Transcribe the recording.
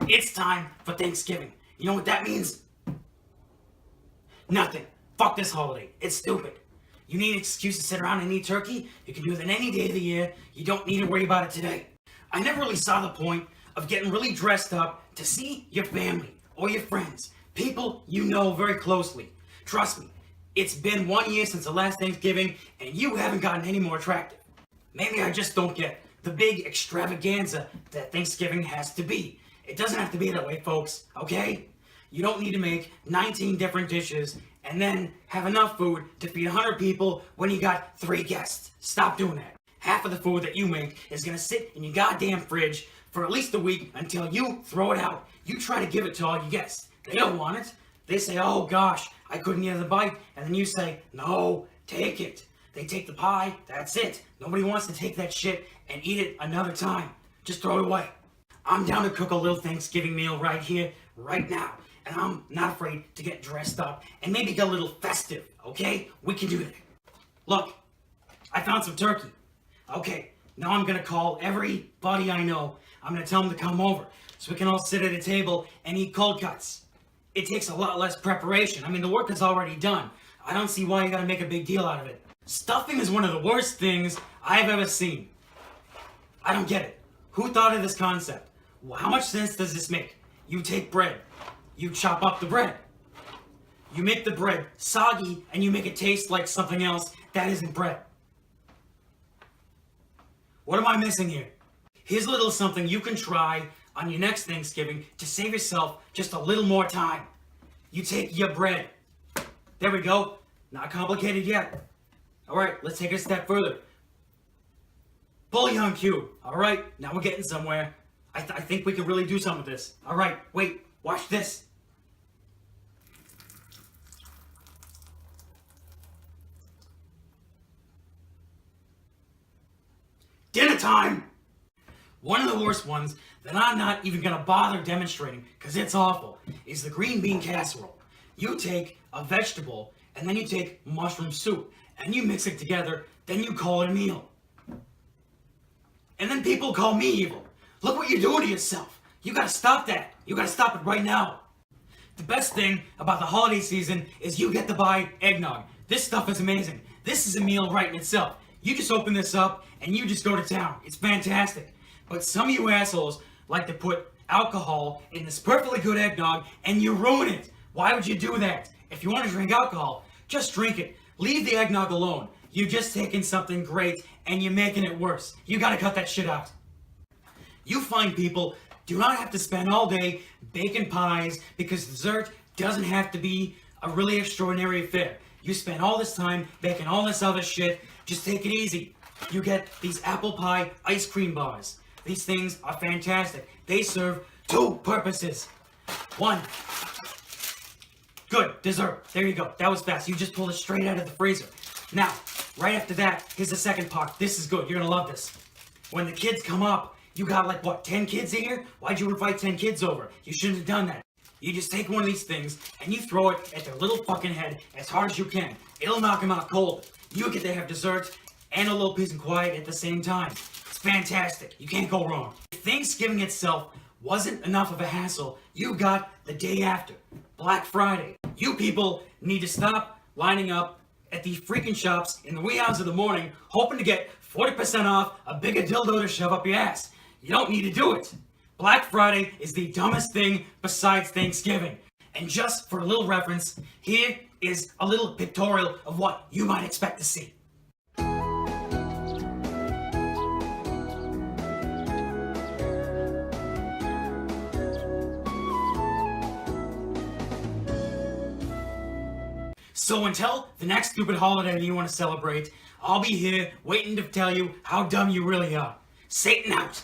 It's time for Thanksgiving. You know what that means? Nothing. Fuck this holiday. It's stupid. You need an excuse to sit around and eat turkey? You can do it any day of the year. You don't need to worry about it today. I never really saw the point of getting really dressed up to see your family or your friends, people you know very closely. Trust me, it's been 1 year since the last Thanksgiving and you haven't gotten any more attractive. Maybe I just don't get the big extravaganza that Thanksgiving has to be. It doesn't have to be that way, folks, okay? You don't need to make 19 different dishes and then have enough food to feed 100 people when you got 3 guests. Stop doing that. Half of the food that you make is gonna sit in your goddamn fridge for at least a week until you throw it out. You try to give it to all your guests. They don't want it. They say, oh gosh, I couldn't get the bite. And then you say, no, take it. They take the pie, that's it. Nobody wants to take that shit and eat it another time. Just throw it away. I'm down to cook a little Thanksgiving meal right here, right now. And I'm not afraid to get dressed up and maybe get a little festive, okay? We can do that. Look, I found some turkey. Okay, now I'm gonna call everybody I know. I'm gonna tell them to come over so we can all sit at a table and eat cold cuts. It takes a lot less preparation. I mean, the work is already done. I don't see why you gotta make a big deal out of it. Stuffing is one of the worst things I've ever seen. I don't get it. Who thought of this concept? Well, how much sense does this make? You take bread, you chop up the bread, you make the bread soggy, and you make it taste like something else that isn't bread. What am I missing here? Here's a little something you can try on your next Thanksgiving to save yourself just a little more time. You take your bread. There we go. Not complicated yet. All right, let's take it a step further. Bouillon cube. All right, now we're getting somewhere. I think we can really do something with this. All right, wait, watch this. Dinner time! One of the worst ones that I'm not even gonna bother demonstrating because it's awful is the green bean casserole. You take a vegetable and then you take mushroom soup and you mix it together, then you call it a meal. And then people call me evil. Look what you're doing to yourself. You gotta stop that. You gotta stop it right now. The best thing about the holiday season is you get to buy eggnog. This stuff is amazing. This is a meal right in itself. You just open this up and you just go to town. It's fantastic. But some of you assholes like to put alcohol in this perfectly good eggnog and you ruin it. Why would you do that? If you want to drink alcohol, just drink it. Leave the eggnog alone. You're just taking something great and you're making it worse. You gotta cut that shit out. You find people do not have to spend all day baking pies because dessert doesn't have to be a really extraordinary affair. You spend all this time baking all this other shit. Just take it easy. You get these apple pie ice cream bars. These things are fantastic. They serve 2 purposes. 1, good, dessert. There you go. That was fast. You just pulled it straight out of the freezer. Now, right after that, here's the second part. This is good. You're gonna love this. When the kids come up, you got like, what, 10 kids here? Why'd you invite 10 kids over? You shouldn't have done that. You just take one of these things and you throw it at their little fucking head as hard as you can. It'll knock them out cold. You get to have dessert and a little peace and quiet at the same time. It's fantastic. You can't go wrong. If Thanksgiving itself wasn't enough of a hassle, you got the day after, Black Friday. You people need to stop lining up at these freaking shops in the wee hours of the morning hoping to get 40% off a bigger dildo to shove up your ass. You don't need to do it. Black Friday is the dumbest thing besides Thanksgiving. And just for a little reference, here is a little pictorial of what you might expect to see. So until the next stupid holiday you want to celebrate, I'll be here waiting to tell you how dumb you really are. Satan out!